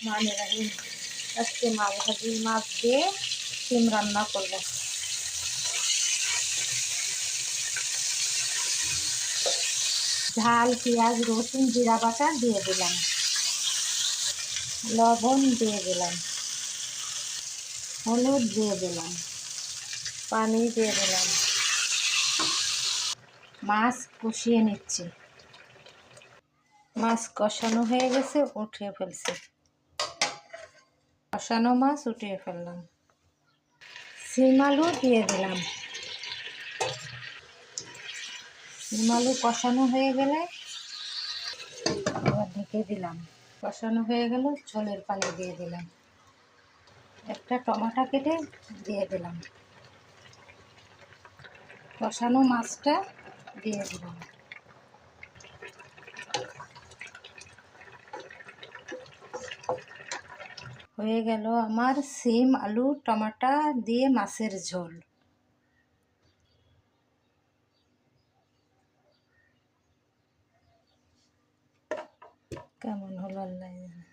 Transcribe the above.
মানে রাহিম, আজকে মাছ ভাজি, মাছ দিয়ে সিম রান্না করব। ঝাল, পেঁয়াজ, রসুন, জিরা বাটা দিয়ে দিলাম, লবণ দিয়ে দিলাম, হলুদ দিয়ে দিলাম, পানি দিয়ে দিলাম, মাছ কষিয়ে নিচ্ছি। মাছ কষানো হয়ে গেছে, উঠিয়ে ফেলছি। কষানো মাছ উঠিয়ে ফেললাম, সিম আলু দিয়ে দিলাম। সিম আলু কষানো হয়ে গেলে আবার ঢেকে দিলাম। কষানো হয়ে গেল, ঝোলের পানি দিয়ে দিলাম, একটা টমেটো কেটে দিয়ে দিলাম, কষানো মাছটা দিয়ে দিলাম। হয়ে গেল আমার সিম আলু টমেটো দিয়ে মাছের ঝোল। কেমন হলো আল্লাহ জানে।